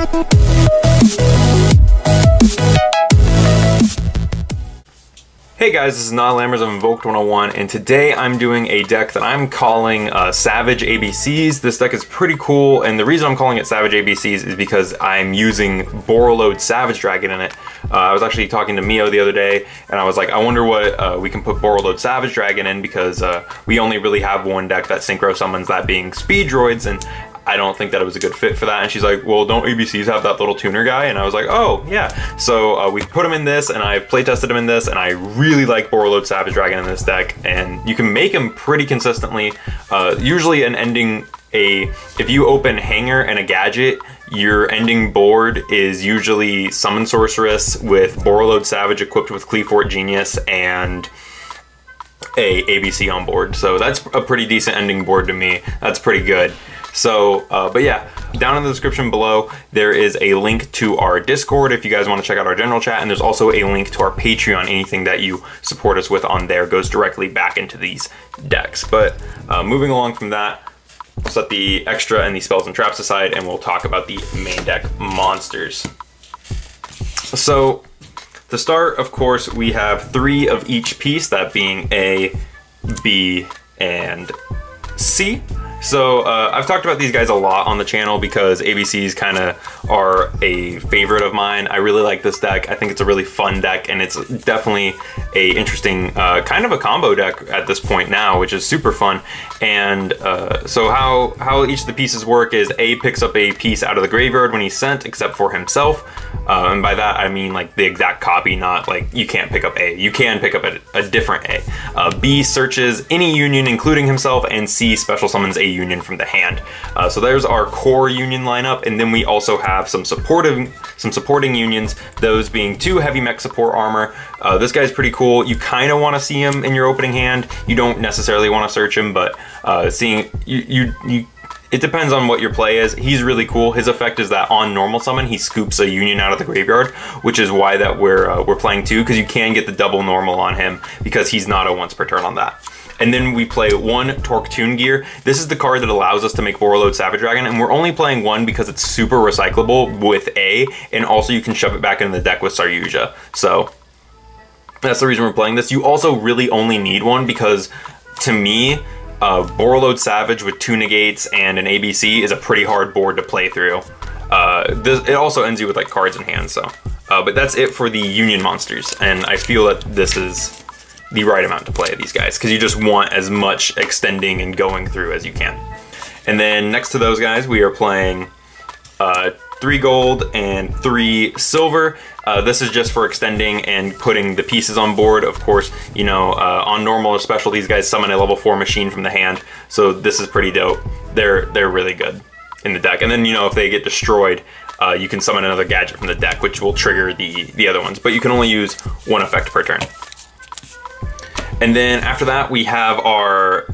Hey guys, this is Niall Lammers of Invoked 101, and today I'm doing a deck that I'm calling Savage ABCs. This deck is pretty cool, and the reason I'm calling it Savage ABCs is because I'm using Borreload Savage Dragon in it. I was actually talking to Mio the other day, and I was like, I wonder what we can put Borreload Savage Dragon in, because we only really have one deck that synchro summons, that being Speed Droids, and I don't think that it was a good fit for that. And she's like, well, don't ABCs have that little tuner guy? And I was like, oh yeah. So we put him in this, and I playtested him in this, and I really like Borreload Savage Dragon in this deck, and you can make him pretty consistently. Usually an ending, if you open Hanger and a gadget, your ending board is usually Summon Sorceress with Borreload Savage equipped with Qliphort Genius and a ABC on board. So that's a pretty decent ending board to me. That's pretty good. So, but yeah, down in the description below, there is a link to our Discord if you guys want to check out our general chat, and there's also a link to our Patreon. Anything that you support us with on there goes directly back into these decks. But moving along from that, we'll set the extra and the spells and traps aside, and we'll talk about the main deck monsters. So, to start, of course, we have 3 of each piece, that being A, B, and C. So I've talked about these guys a lot on the channel because ABCs kind of are a favorite of mine. I really like this deck. I think it's a really fun deck, and it's definitely a interesting kind of a combo deck at this point now, which is super fun. And so how each of the pieces work is A picks up a piece out of the graveyard when he's sent, except for himself. And by that I mean like the exact copy, not like you can't pick up A. You can pick up a different A. B searches any union including himself, and C special summons a union from the hand. So there's our core union lineup, and then we also have some supporting unions, those being 2 heavy mech support armor. This guy's pretty cool. You kind of want to see him in your opening hand. You don't necessarily want to search him, but seeing it depends on what your play is. He's really cool. His effect is that on normal summon, he scoops a union out of the graveyard, which is why that we're playing 2, because you can get the double normal on him because he's not a once per turn on that. And then we play 1 Torque Tune Gear. This is the card that allows us to make Borreload Savage Dragon, and we're only playing 1 because it's super recyclable with A, and also you can shove it back into the deck with Saryuja. So that's the reason we're playing this. You also really only need 1 because, to me, Borreload Savage with 2 negates and an ABC is a pretty hard board to play through. It also ends you with like cards in hand, so. But that's it for the Union monsters, and I feel that this is the right amount to play these guys, because you just want as much extending and going through as you can. And then next to those guys, we are playing 3 gold and 3 silver. This is just for extending and putting the pieces on board. Of course, you know, on normal or special, these guys summon a level 4 machine from the hand, so this is pretty dope. They're really good in the deck. And then, you know, if they get destroyed, you can summon another gadget from the deck, which will trigger the other ones, but you can only use 1 effect per turn. And then after that, we have our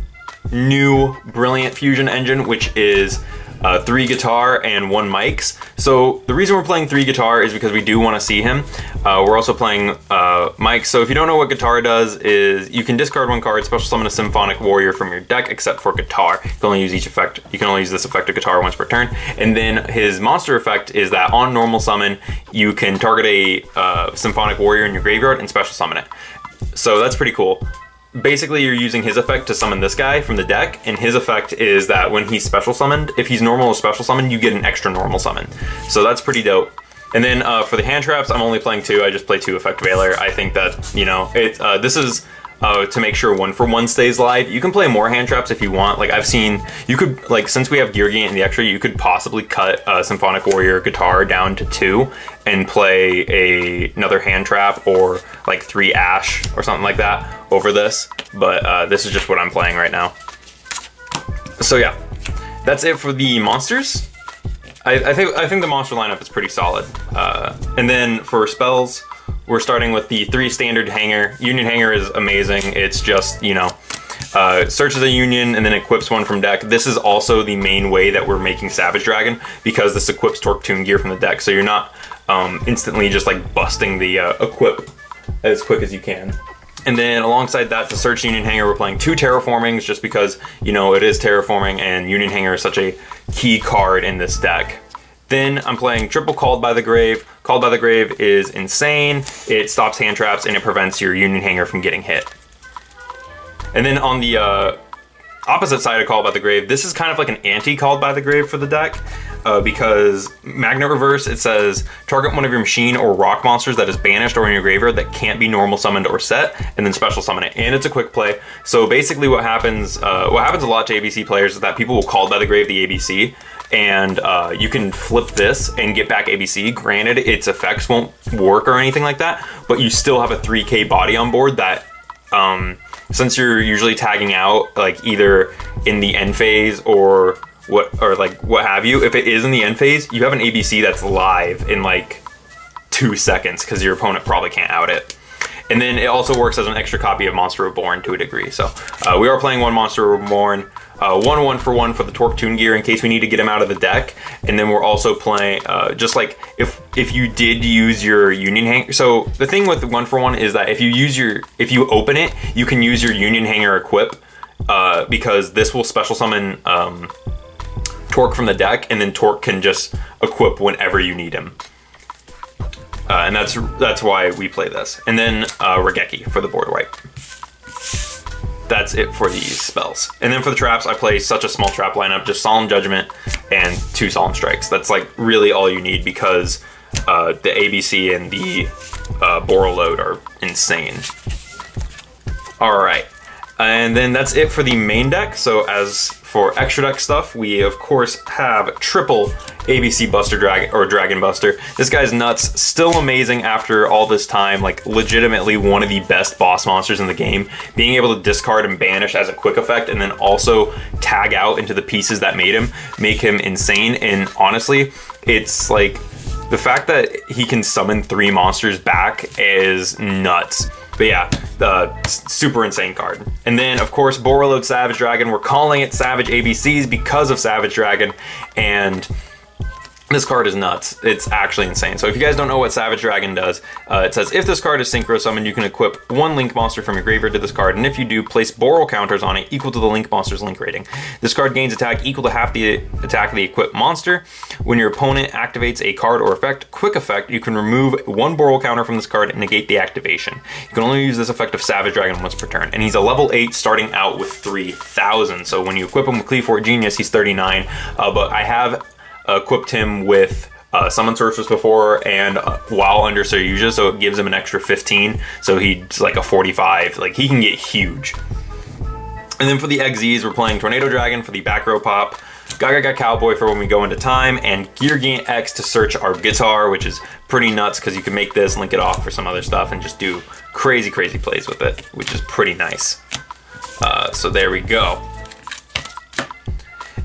new Brilliant Fusion engine, which is 3 guitar and 1 mics. So the reason we're playing 3 guitar is because we do want to see him. We're also playing mics. So if you don't know what guitar does, is you can discard 1 card, special summon a Symphonic Warrior from your deck, except for guitar. You can only use each effect. You can only use this effect of guitar once per turn. And then his monster effect is that on normal summon, you can target a Symphonic Warrior in your graveyard and special summon it. So that's pretty cool. Basically, you're using his effect to summon this guy from the deck, and his effect is that when he's special summoned, if he's normal or special summoned, you get an extra normal summon. So that's pretty dope. And then for the hand traps, I'm only playing 2. I just play 2 Effect Veiler. I think that, you know, this is to make sure 1-for-1 stays live. You can play more hand traps if you want. Like, I've seen, you could, like, since we have Gear Gate in the extra, you could possibly cut Symphonic Warrior guitar down to 2 and play another hand trap, or like 3 Ash or something like that over this. But this is just what I'm playing right now. So yeah, that's it for the monsters. I think the monster lineup is pretty solid. And then for spells, we're starting with the 3 standard Hanger. Union Hanger is amazing. It's just, you know, searches a union and then equips 1 from deck. This is also the main way that we're making Savage Dragon, because this equips Torque Tune Gear from the deck, so you're not instantly just like busting the equip as quick as you can. And then alongside that, to search Union Hanger, we're playing 2 Terraformings, just because, you know, it is Terraforming and Union Hanger is such a key card in this deck. Then I'm playing triple Called by the Grave. Called by the Grave is insane. It stops hand traps and it prevents your Union Hanger from getting hit. And then on the opposite side of Called by the Grave, this is kind of like an anti-Called by the Grave for the deck. Because Magnet Reverse, it says target one of your machine or rock monsters that is banished or in your graveyard that can't be normal summoned or set, and then special summon it. And it's a quick play. So basically what happens a lot to ABC players is that people will Call by the Grave the ABC, and you can flip this and get back ABC. Granted, its effects won't work or anything like that, but you still have a 3K body on board that, since you're usually tagging out like either in the end phase or what have you, if it is in the end phase, you have an ABC that's live in like 2 seconds because your opponent probably can't out it. And then it also works as an extra copy of Monster Reborn to a degree. So we are playing one Monster Reborn, 1/1 for the Torque Toon Gear in case we need to get him out of the deck. And then we're also playing, just like if you did use your Union Hanger. So the thing with 1/1 is that if you open it, you can use your Union Hanger equip, because this will special summon Torque from the deck, and then Torque can just equip whenever you need him. And that's why we play this. And then Raigeki for the board wipe. That's it for these spells. And then for the traps, I play such a small trap lineup, just Solemn Judgment and 2 Solemn Strikes. That's like really all you need because the ABC and the Borreload are insane. All right. And then that's it for the main deck. So as for extra deck stuff, we of course have triple ABC Buster Dragon or Dragon Buster. This guy's nuts, still amazing after all this time, like legitimately one of the best boss monsters in the game. Being able to discard and banish as a quick effect and then also tag out into the pieces that made him, make him insane. And honestly, it's like the fact that he can summon 3 monsters back is nuts. But yeah, the super insane card. And then of course, Borreload Savage Dragon. We're calling it Savage ABCs because of Savage Dragon, and this card is nuts. It's actually insane. So if you guys don't know what Savage Dragon does, it says if this card is synchro summoned, you can equip 1 Link monster from your graveyard to this card, and if you do, place Borrel counters on it equal to the Link monster's Link rating. This card gains attack equal to half the attack of the equipped monster. When your opponent activates a card or effect, quick effect, you can remove 1 Borrel counter from this card and negate the activation. You can only use this effect of Savage Dragon once per turn, and he's a level 8 starting out with 3,000. So when you equip him with Cleafort Genius, he's 39, but I have equipped him with Summon Sorceress before and while under Saryuja, so it gives him an extra 15, so he's like a 45. Like, he can get huge. And then for the XZs, we're playing Tornado Dragon for the back row pop, Gaga Cowboy for when we go into time, and Gear Gigant X to search our guitar, which is pretty nuts because you can make this, link it off for some other stuff, and just do crazy plays with it, which is pretty nice. So there we go.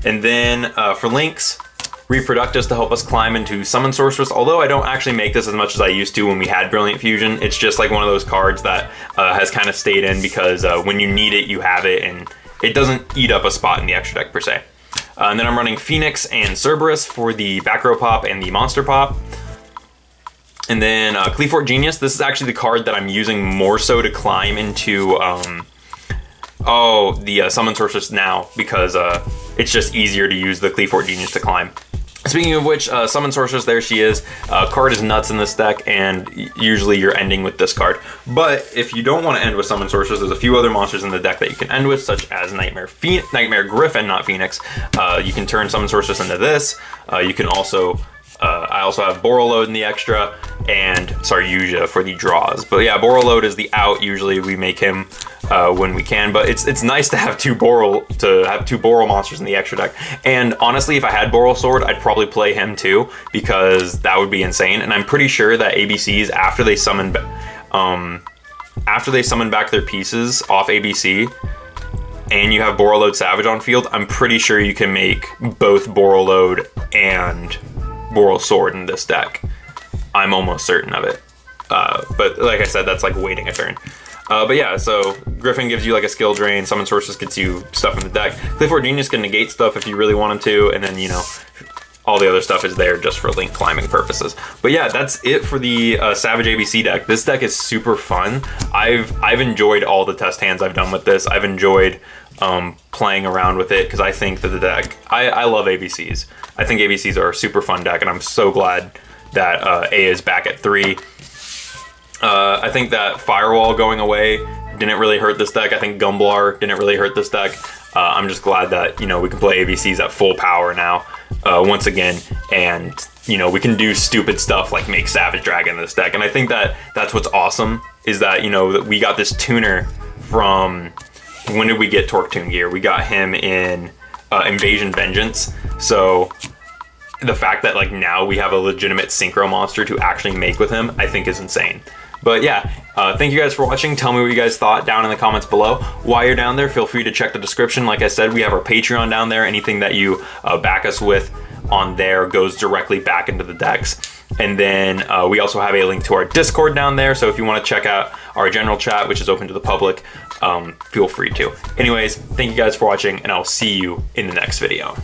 And then for links, Reproductus to help us climb into Summon Sorceress. Although I don't actually make this as much as I used to when we had Brilliant Fusion, it's just like one of those cards that has kind of stayed in because when you need it, you have it, and it doesn't eat up a spot in the extra deck per se. And then I'm running Phoenix and Cerberus for the back row pop and the monster pop. And then Cleafort Genius, this is actually the card that I'm using more so to climb into the Summon Sorceress now because it's just easier to use the Cleafort Genius to climb. Speaking of which, Summon Sorceress, there she is. Card is nuts in this deck, and usually you're ending with this card. But if you don't want to end with Summon Sorceress, there's a few other monsters in the deck that you can end with, such as Nightmare Griffin, not Phoenix. You can turn Summon Sorceress into this. You can also, I also have Borreload in the extra, and Saryuja for the draws. But yeah, Borreload is the out. Usually we make him when we can, but it's nice to have two Borrel monsters in the extra deck. And honestly, if I had Borrel Sword, I'd probably play him too, because that would be insane. And I'm pretty sure that ABCs, after they summon back their pieces off ABC, and you have Borreload Savage on field, I'm pretty sure you can make both Borreload and Borrel Sword in this deck. I'm almost certain of it. But like I said, that's like waiting a turn. But yeah, so Griffin gives you like a skill drain, Summon Sorceress gets you stuff in the deck. Cleafort Genius can negate stuff if you really want him to, and then, you know, all the other stuff is there just for link climbing purposes. But yeah, that's it for the Savage ABC deck. This deck is super fun. I've enjoyed all the test hands I've done with this. I've enjoyed playing around with it because I think that the deck, I love ABCs. I think ABCs are a super fun deck, and I'm so glad that A is back at 3. I think that Firewall going away didn't really hurt this deck. I think Gumblar didn't really hurt this deck. I'm just glad that, you know, we can play ABCs at full power now, once again, and, you know, we can do stupid stuff like make Savage Dragon in this deck. And I think that that's what's awesome, is that, you know, that we got this tuner from, when did we get Torque Tune Gear? We got him in Invasion Vengeance. So the fact that like now we have a legitimate synchro monster to actually make with him, I think is insane. But yeah, thank you guys for watching. Tell me what you guys thought down in the comments below. While you're down there, feel free to check the description. Like I said, we have our Patreon down there. Anything that you back us with on there goes directly back into the decks. And then we also have a link to our Discord down there. So if you want to check out our general chat, which is open to the public, feel free to. Anyways, thank you guys for watching, and I'll see you in the next video.